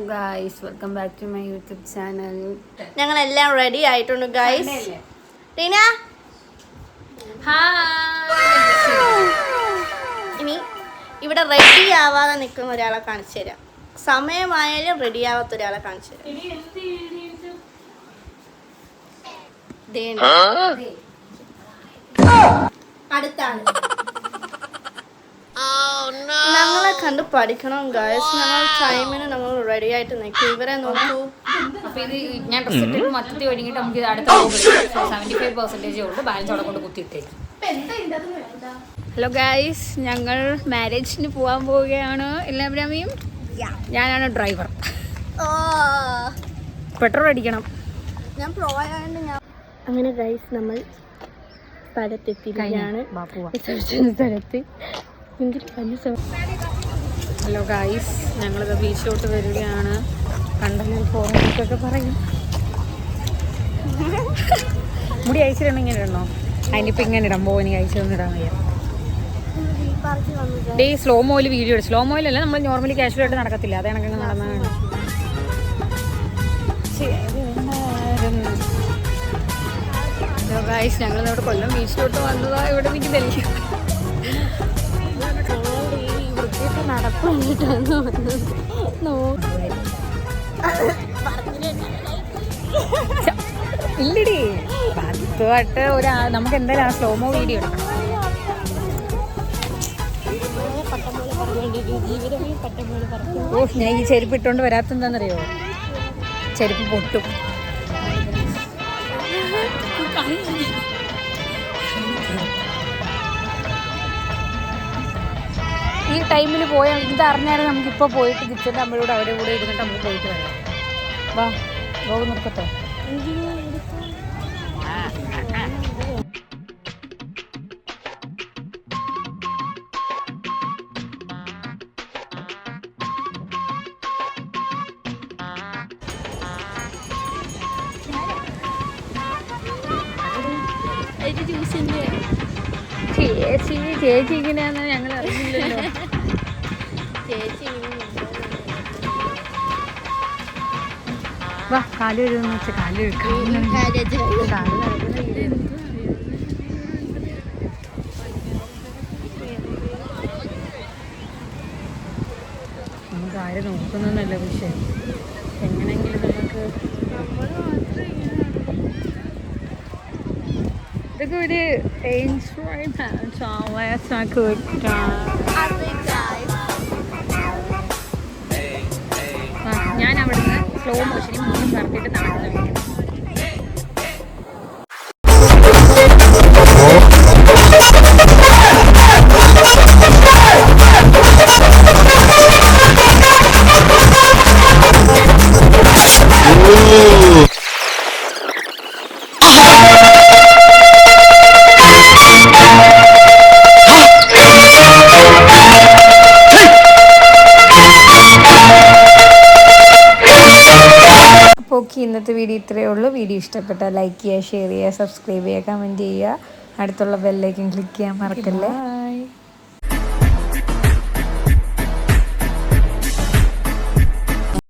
guys, welcome back to my YouTube channel. ഞങ്ങളെല്ലാം ready ആയിട്ടുണ്ട് guys. Tina ഇനി ഇവിടെ റെഡി ആവാതെ നിൽക്കുന്ന ഒരാളെ കാണിച്ചു തരാം. സമയമായാലും റെഡി ആവാത്ത ഒരാളെ കാണിച്ചു തരാം. അടുത്താണ്. ഞങ്ങളെ കണ്ട് പഠിക്കണം ഗൈസ്. ഞങ്ങൾ ടൈമിന് നമ്മൾ റെഡി ആയിട്ട് നിൽക്കും. ഇവരെ നോക്കൂ. അപ്പോൾ ഇത് ഞാൻ ഡ്രസ് ഇട്ടിട്ട് മൊത്തത്തിൽ ഒരുങ്ങിയിട്ട് നമുക്ക് അടുത്ത 75% ഉള്ളൂ. ബാലൻസ് അവിടെ കൊണ്ട് കുത്തിയിട്ടേക്കും. ഹലോ ഗൈസ്, ഞങ്ങൾ മാരേജിന് പോകാൻ പോവുകയാണ്. എല്ലാവരും ഞാനാണ് ഡ്രൈവർ. പെട്രോൾ അടിക്കണം. ഞാൻ പോയാണ്ട് ഞാൻ അങ്ങനെ ഗൈസ് നമ്മൾ സ്ഥലത്തെത്തിയാണ്. സ്ഥലത്ത് ഹലോ ഗൈസ്, ഞങ്ങളിത് ബീച്ചിലോട്ട് വരികയാണ്. കണ്ടെങ്കിൽ ഫോറൊക്കെ പറയും. മുടി അയച്ചിടണം, ഇങ്ങനെ ഇടണോ? അതിനിപ്പോൾ ഇങ്ങനെ ഇടാൻ പോകും. അയച്ചൊന്നും ഇടാൻ വയ്യ. ഡേ സ്ലോ മോയിൽ വീഡിയോ എടുക്കും. സ്ലോ മോയിലല്ല, നമ്മൾ നോർമലി കാഷ്വലായിട്ട് നടക്കത്തില്ല. അത് കണക്കങ്ങ് നടന്നാണ്. ഹലോ ഗൈസ്, ഞങ്ങളിവിടെ കൊല്ലം ബീച്ചിലോട്ട് വന്നതാ. ഇവിടെ എനിക്ക് ഡൽഹി ഇല്ലടി 10 വട്ട് നമുക്ക് എന്തായാലും സ്ലോമോ വീഡിയോ എടുക്കണം. ഓ, ഞാൻ ഈ ചെരുപ്പ് ഇട്ടുകൊണ്ട് വരാത്തെന്താണെന്നറിയോ? ചെരുപ്പ് പൊട്ടും. ഈ ടൈമിൽ പോയാൽ ഇതറിഞ്ഞാലും നമുക്കിപ്പോൾ പോയിട്ട് കിച്ചൻ്റെ അമ്മയോട് അവരുടെ കൂടെ ഇരുന്നിട്ട് നമുക്ക് പോയിട്ട് വരാം. വാ, വ്ലോഗ് നിർത്തട്ടോ. ചേച്ചി ഇങ്ങനെയാണെന്ന് ഞങ്ങൾ അറിയില്ലല്ലോ. വാ, കാല് കഴുകുന്ന വെച്ചാൽ കാല് നമുക്ക് ആരും നോക്കുന്നല്ല വിഷയം. എങ്ങനെയെങ്കിലും നമുക്ക് ഇതൊക്കെ ഒരു ഞാൻ അവിടുന്ന് സ്ലോ മോഷനിൽ 3 നടത്തിയിട്ട് നടക്കുന്നുണ്ട്. ഓക്കെ, ഇന്നത്തെ വീഡിയോ ഇത്രയേ ഉള്ളൂ. വീഡിയോ ഇഷ്ടപ്പെട്ടാൽ ലൈക്ക് ചെയ്യുക, ഷെയർ ചെയ്യുക, സബ്സ്ക്രൈബ് ചെയ്യുക, കമൻറ്റ് ചെയ്യുക. അടുത്തുള്ള ബെല്ലൈക്കൻ ക്ലിക്ക് ചെയ്യാൻ മറക്കല്ലേ.